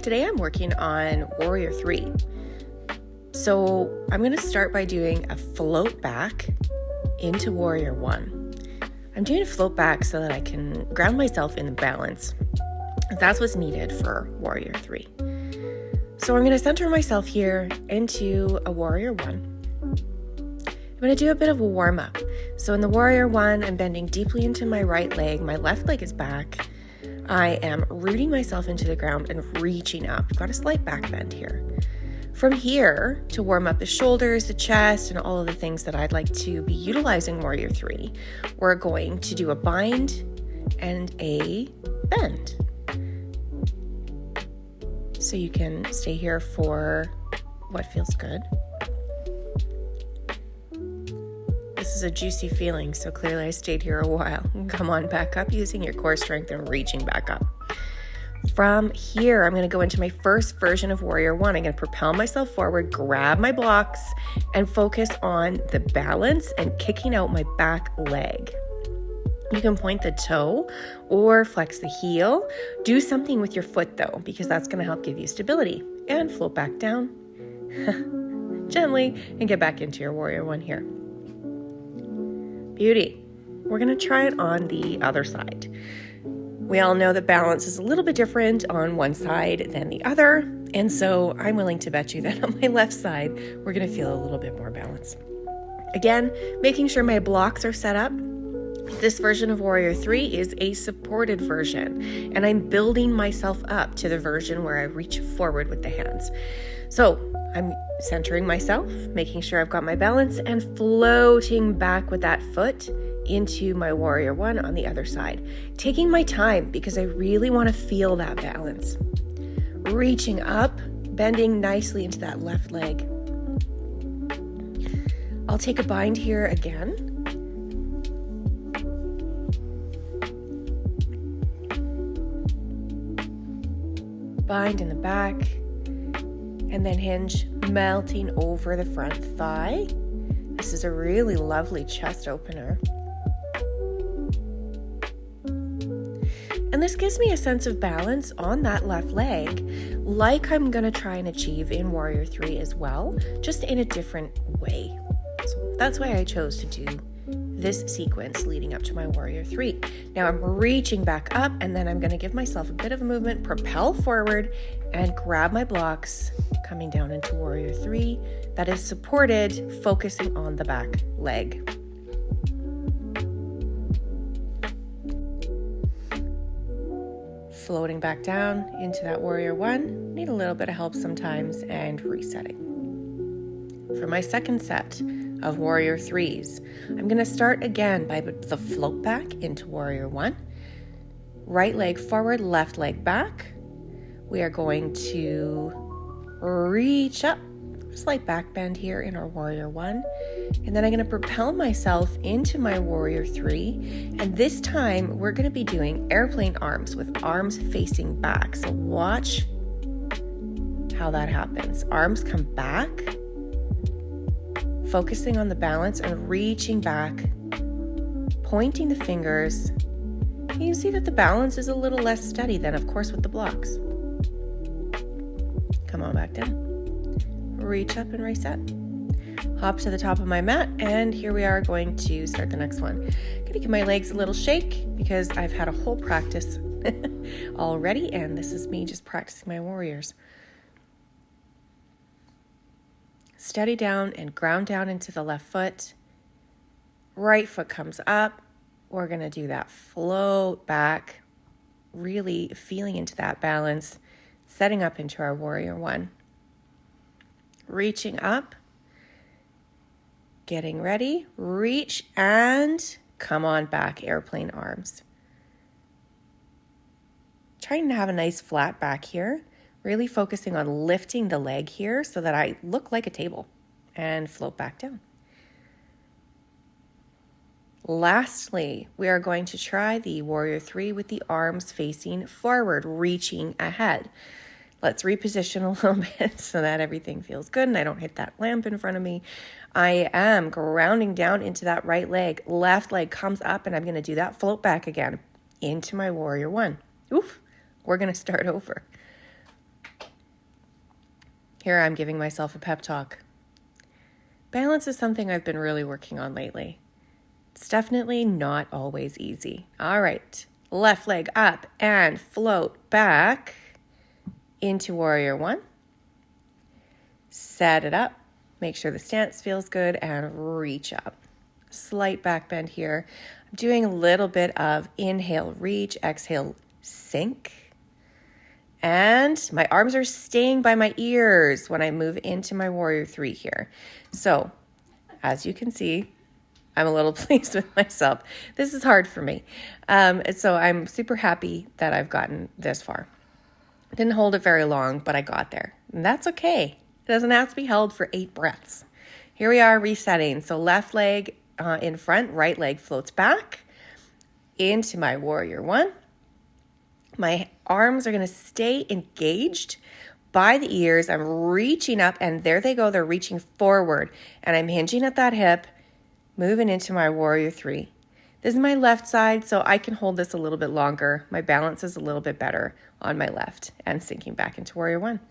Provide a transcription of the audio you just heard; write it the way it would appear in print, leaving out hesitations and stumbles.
Today I'm working on Warrior 3. So I'm going to start by doing a float back into Warrior 1. I'm doing a float back so that I can ground myself in the balance. That's what's needed for Warrior 3. So I'm going to center myself here into a Warrior 1. I'm going to do a bit of a warm up. So in the Warrior 1, I'm bending deeply into my right leg. My left leg is back. I am rooting myself into the ground and reaching up. I've got a slight back bend here. From here, to warm up the shoulders, the chest, and all of the things that I'd like to be utilizing Warrior 3, we're going to do a bind and a bend. So you can stay here for what feels good. This is a juicy feeling, so clearly I stayed here a while. Come on back up using your core strength and reaching back up. From here, I'm going to go into my first version of Warrior 1. I'm going to propel myself forward, grab my blocks, and focus on the balance and kicking out my back leg. You can point the toe or flex the heel. Do something with your foot though, because that's going to help give you stability. And float back down gently and get back into your Warrior 1 here. Beauty. We're going to try it on the other side. We all know that balance is a little bit different on one side than the other. And so I'm willing to bet you that on my left side, we're going to feel a little bit more balance. Again, making sure my blocks are set up. This version of Warrior 3 is a supported version, and I'm building myself up to the version where I reach forward with the hands. So I'm centering myself, making sure I've got my balance, and floating back with that foot into my Warrior 1 on the other side. Taking my time because I really want to feel that balance. Reaching up, bending nicely into that left leg. I'll take a bind here again. Bind in the back, and then hinge, melting over the front thigh. This is a really lovely chest opener. And this gives me a sense of balance on that left leg, like I'm going to try and achieve in Warrior 3 as well, just in a different way. So that's why I chose to do this sequence leading up to my Warrior 3. Now I'm reaching back up, and then I'm going to give myself a bit of a movement, propel forward, and grab my blocks, coming down into Warrior 3. That is supported, focusing on the back leg. Floating back down into that Warrior 1. Need a little bit of help sometimes, and resetting. For my second set of Warrior 3s, I'm going to start again by the float back into Warrior 1. Right leg forward, left leg back. We are going to reach up, slight back bend here in our Warrior 1. And then I'm going to propel myself into my Warrior 3. And this time we're going to be doing airplane arms with arms facing back. So watch how that happens. Arms come back, focusing on the balance and reaching back, pointing the fingers. You can see that the balance is a little less steady than, of course, with the blocks. Come on back down. Reach up and reset. Hop to the top of my mat, and here we are going to start the next one. I'm going to give my legs a little shake because I've had a whole practice already, and this is me just practicing my warriors. Steady down and ground down into the left foot. Right foot comes up. We're going to do that float back, really feeling into that balance, setting up into our Warrior 1. Reaching up, getting ready, reach, and come on back, airplane arms. Trying to have a nice flat back here. Really focusing on lifting the leg here so that I look like a table, and float back down. Lastly, we are going to try the Warrior 3 with the arms facing forward, reaching ahead. Let's reposition a little bit so that everything feels good and I don't hit that lamp in front of me. I am grounding down into that right leg. Left leg comes up, and I'm going to do that float back again into my Warrior 1. Oof. We're going to start over. Here I'm giving myself a pep talk. Balance is something I've been really working on lately. It's definitely not always easy. All right, left leg up and float back into warrior one. Set it up. Make sure the stance feels good and reach up. Slight back bend here. I'm doing a little bit of inhale, reach, exhale, sink. And my arms are staying by my ears when I move into my warrior three here. So as you can see, I'm a little pleased with myself. This is hard for me. So I'm super happy that I've gotten this far. Didn't hold it very long, but I got there. And that's okay. It doesn't have to be held for 8 breaths. Here we are resetting. So left leg in front, right leg floats back into my warrior one. My arms are going to stay engaged by the ears. I'm reaching up and there they go. They're reaching forward and I'm hinging at that hip, moving into my warrior three. This is my left side, so I can hold this a little bit longer. My balance is a little bit better on my left and sinking back into warrior one.